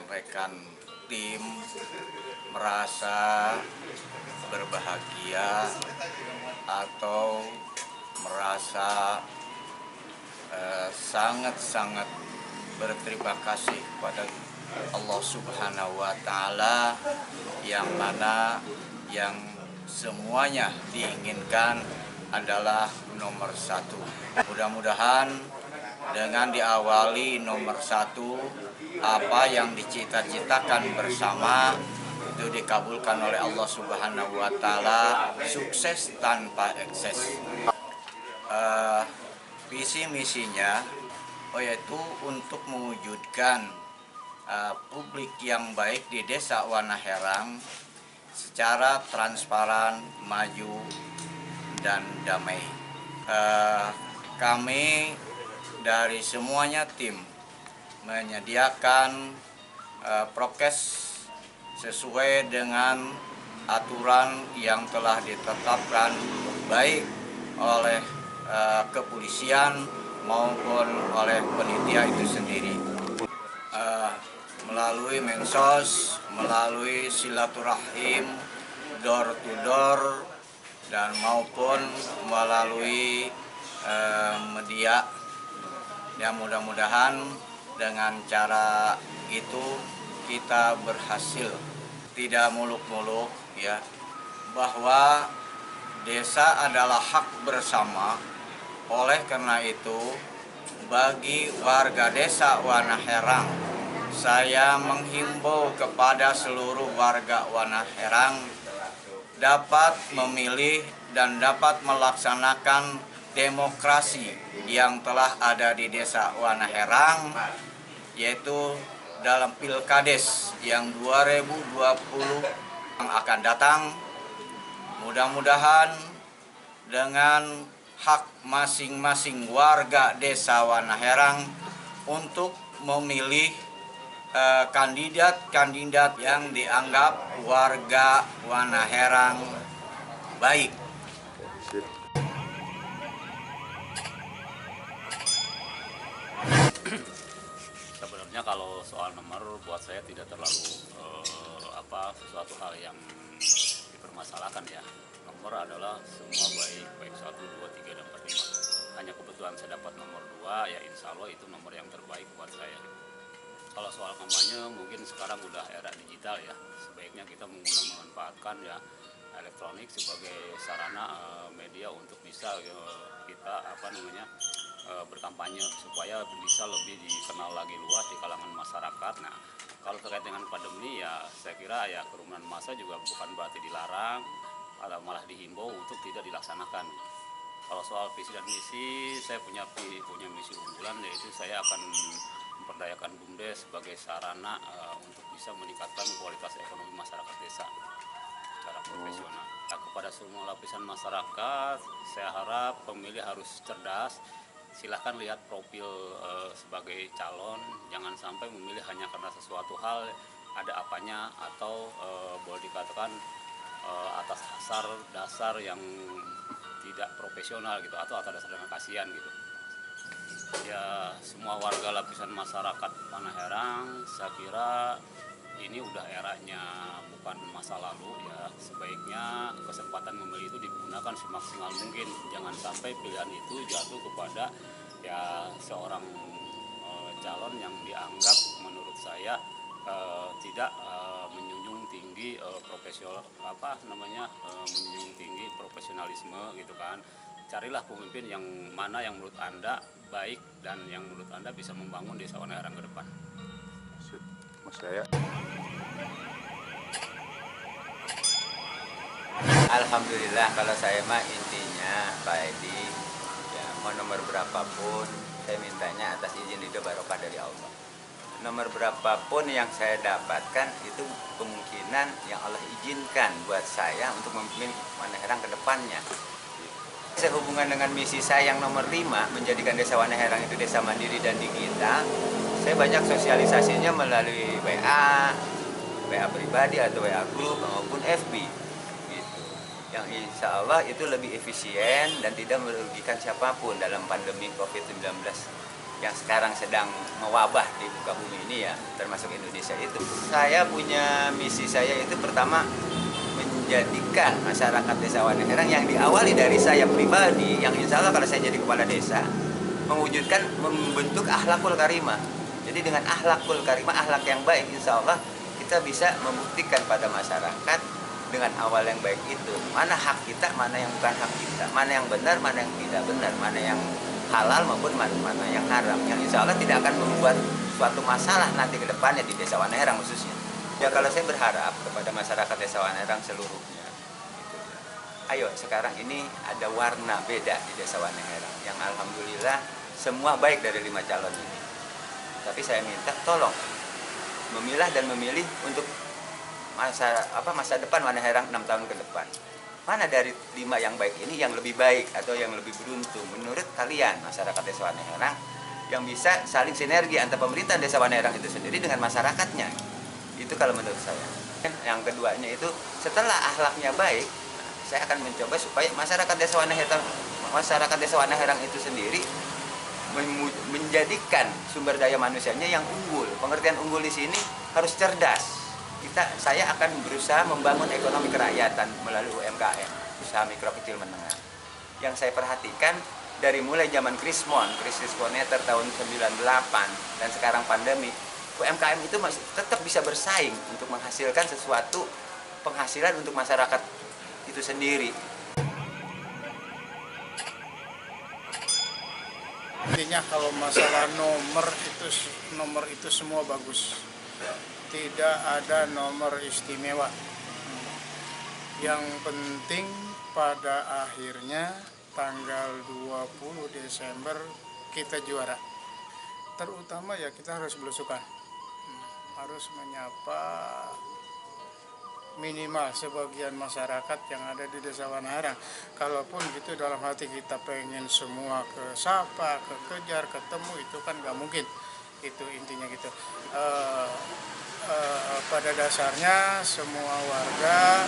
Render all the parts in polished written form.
rekan tim merasa berbahagia atau merasa sangat-sangat berterima kasih kepada Allah Subhanahu wa Ta'ala, yang mana yang semuanya diinginkan adalah nomor satu. Mudah-mudahan dengan diawali nomor satu, apa yang dicita-citakan bersama itu dikabulkan oleh Allah Subhanahu wa Ta'ala, sukses tanpa ekses. Visi misinya yaitu untuk mewujudkan publik yang baik di Desa Wanaherang secara transparan, maju, dan damai. Kami dari semuanya tim menyediakan prokes sesuai dengan aturan yang telah ditetapkan baik oleh kepolisian maupun oleh panitia itu sendiri. Melalui mensos, melalui silaturahim, door to door, dan maupun melalui media. Ya, mudah-mudahan dengan cara itu kita berhasil, tidak muluk-muluk ya, bahwa desa adalah hak bersama. Oleh karena itu, bagi warga Desa Wanaherang, saya menghimbau kepada seluruh warga Wanaherang dapat memilih dan dapat melaksanakan demokrasi yang telah ada di Desa Wanaherang, yaitu dalam Pilkades yang 2020 yang akan datang. Mudah-mudahan dengan hak masing-masing warga Desa Wanaherang untuk memilih kandidat-kandidat yang dianggap warga Wanaherang baik. Sebenarnya kalau soal nomor buat saya tidak terlalu sesuatu hal yang dipermasalahkan ya. Nomor adalah semua baik 1, 2, 3, dan 4, 5. Hanya kebetulan saya dapat nomor 2, ya insya Allah itu nomor yang terbaik buat saya. Kalau soal kampanye mungkin sekarang udah era digital ya, sebaiknya kita memanfaatkan ya elektronik sebagai sarana media untuk bisa kita berkampanye supaya bisa lebih dikenal lagi luas di kalangan masyarakat. Nah, kalau terkait dengan pandemi ya saya kira ya kerumunan massa juga bukan berarti dilarang, malah dihimbau untuk tidak dilaksanakan. Kalau soal visi dan misi, saya punya misi unggulan, yaitu saya akan memperdayakan BUMDes sebagai sarana untuk bisa meningkatkan kualitas ekonomi masyarakat desa secara profesional. Nah, kepada semua lapisan masyarakat, saya harap pemilih harus cerdas. Silahkan lihat profil sebagai calon, jangan sampai memilih hanya karena sesuatu hal ada apanya atau boleh dikatakan atas dasar yang tidak profesional gitu, atau atas dasar dengan kasihan gitu. Ya, semua warga lapisan masyarakat Wanaherang, saya kira ini udah eranya bukan masa lalu ya. Sebaiknya kesempatan memilih itu digunakan semaksimal mungkin. Jangan sampai pilihan itu jatuh kepada ya seorang calon yang dianggap menurut saya tidak menjunjung tinggi menjunjung tinggi profesionalisme gitu kan. Carilah pemimpin yang mana yang menurut Anda baik dan yang menurut Anda bisa membangun Desa Wanaherang ke depan. Mas saya. Alhamdulillah, kalau saya mah intinya Pak Edi, ya mau nomor berapapun saya mintanya atas izin ridho barokah dari Allah. Nomor berapapun yang saya dapatkan itu kemungkinan yang Allah izinkan buat saya untuk memimpin Wanaherang ke depannya. Sehubungan dengan misi saya yang nomor 5, menjadikan Desa Wanaherang itu desa mandiri dan digital, saya banyak sosialisasinya melalui WA pribadi atau WA grup maupun FB gitu. Yang insya Allah itu lebih efisien dan tidak merugikan siapapun dalam pandemi COVID-19 yang sekarang sedang mewabah di muka bumi ini ya, termasuk Indonesia itu. Saya punya misi saya itu pertama menjadikan masyarakat desa Waneherang yang diawali dari saya pribadi, yang insya Allah kalau saya jadi kepala desa, mewujudkan membentuk akhlakul karimah. Jadi dengan akhlakul karimah, akhlak yang baik, insya Allah kita bisa membuktikan pada masyarakat dengan awal yang baik itu, mana hak kita, mana yang bukan hak kita, mana yang benar, mana yang tidak benar, mana yang halal maupun mana yang haram, yang insya Allah tidak akan membuat suatu masalah nanti ke depannya di desa Waneherang khususnya. Ya kalau saya berharap kepada masyarakat desa Waneherang seluruhnya, gitu. Ayo sekarang ini ada warna beda di desa Waneherang, yang alhamdulillah semua baik dari 5 calon ini. Tapi saya minta tolong memilah dan memilih untuk masa depan Waneherang 6 tahun ke depan. Mana dari 5 yang baik ini yang lebih baik atau yang lebih beruntung menurut kalian masyarakat desa Waneherang, yang bisa saling sinergi antara pemerintahan desa Waneherang itu sendiri dengan masyarakatnya. Itu kalau menurut saya. Yang keduanya itu setelah akhlaknya baik, saya akan mencoba supaya masyarakat desa Waneherang itu sendiri menjadikan sumber daya manusianya yang unggul. Pengertian unggul di sini harus cerdas. Saya akan berusaha membangun ekonomi kerakyatan melalui UMKM, usaha mikro kecil menengah. Yang saya perhatikan dari mulai zaman krisis moneter tahun 98 dan sekarang pandemi, UMKM itu masih tetap bisa bersaing untuk menghasilkan sesuatu penghasilan untuk masyarakat itu sendiri. Intinya kalau masalah nomor itu semua bagus. Tidak ada nomor istimewa. Yang penting pada akhirnya tanggal 20 Desember kita juara. Terutama ya kita harus belusukan. Harus menyapa minimal sebagian masyarakat yang ada di desa Waneherang. Kalaupun gitu dalam hati kita pengen semua ke sapa, kejar, ketemu, itu kan nggak mungkin. Itu intinya gitu. Pada dasarnya semua warga,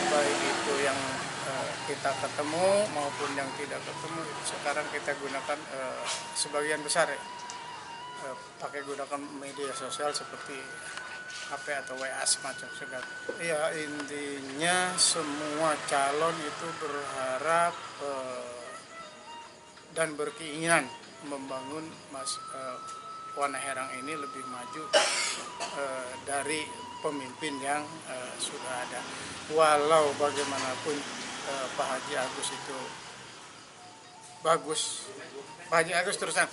baik itu yang kita ketemu maupun yang tidak ketemu, sekarang kita gunakan sebagian besar ya, pakai gunakan media sosial seperti HP atau WA semacam segala. Ya intinya semua calon itu berharap dan berkeinginan membangun Waneherang ini lebih maju dari pemimpin yang sudah ada. Walau bagaimanapun Pak Haji Agus itu bagus. Pak Haji Agus terusan,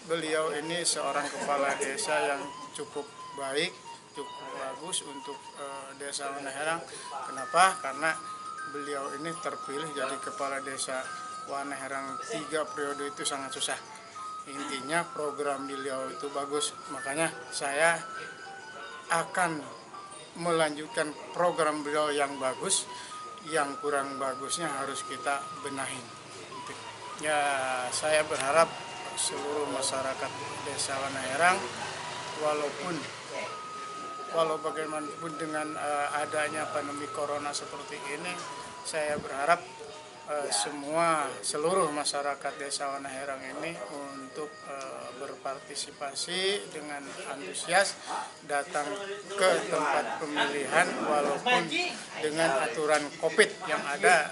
beliau ini seorang kepala desa yang cukup baik, cukup bagus untuk desa Waneherang. Kenapa? Karena beliau ini terpilih jadi kepala desa Waneherang 3 periode itu sangat susah. Intinya program beliau itu bagus, makanya saya akan melanjutkan program beliau yang bagus, yang kurang bagusnya harus kita benahin. Ya saya berharap seluruh masyarakat desa Waneherang, walau bagaimanapun dengan adanya pandemi corona seperti ini, saya berharap seluruh masyarakat desa Waneherang ini untuk berpartisipasi dengan antusias datang ke tempat pemilihan walaupun dengan aturan COVID yang ada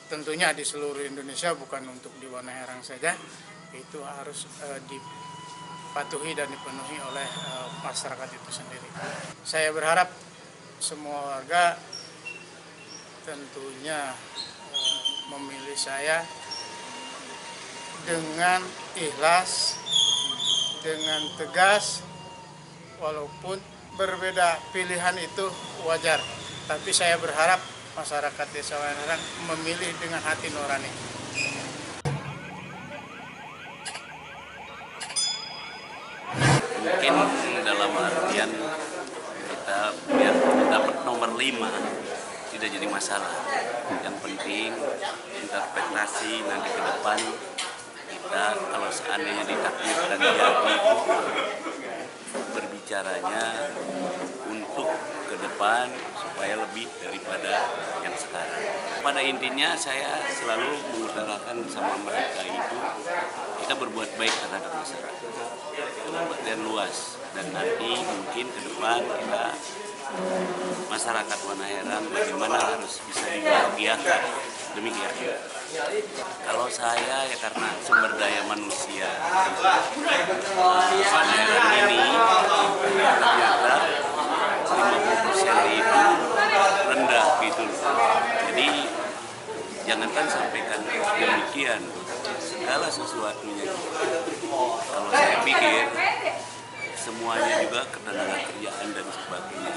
tentunya di seluruh Indonesia, bukan untuk di Waneherang saja. Itu harus dipatuhi dan dipenuhi oleh masyarakat itu sendiri. Saya berharap semua warga tentunya memilih saya dengan ikhlas, dengan tegas, walaupun berbeda pilihan itu wajar. Tapi saya berharap masyarakat desa Waneherang memilih dengan hati nurani. Mungkin dalam artian kita biar dapat nomor 5 tidak jadi masalah. Yang penting interpretasi nanti ke depan kita kalau seandainya ditakdirkan jadi itu berbicaranya untuk ke depan supaya lebih daripada yang sekarang. Pada intinya saya selalu mengutarakan sama mereka itu kita berbuat baik terhadap masyarakat dan luas, dan nanti mungkin ke depan kita masyarakat Wanaherang bagaimana harus bisa dibahagiakan, demikian. Kalau saya ya karena sumber daya manusia Wanaherang ini ternyata 50% itu rendah gitu. Jadi jangankan sampaikan demikian, segala sesuatunya. Kalau saya pikir semuanya juga ketenaga kerjaan dan sebagainya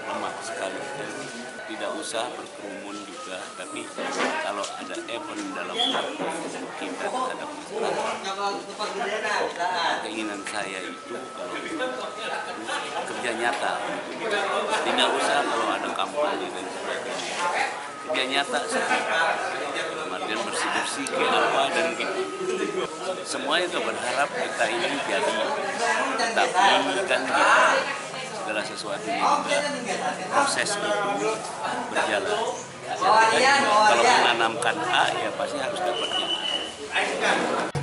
lemah sekali. Tidak usah berkerumun juga, tapi kalau ada event dalam kita terhadap masyarakat, keinginan saya itu kalau kerja nyata, tidak usah kalau ada kampanye dan sebagainya, kerja nyata kemudian bersih-bersih kayak apa dan gitu. Semua itu berharap kita ini jadi, tapi kan segala sesuatunya juga proses itu berjalan. Jadi, kalau menanamkan A ya pasti harus dapatnya A.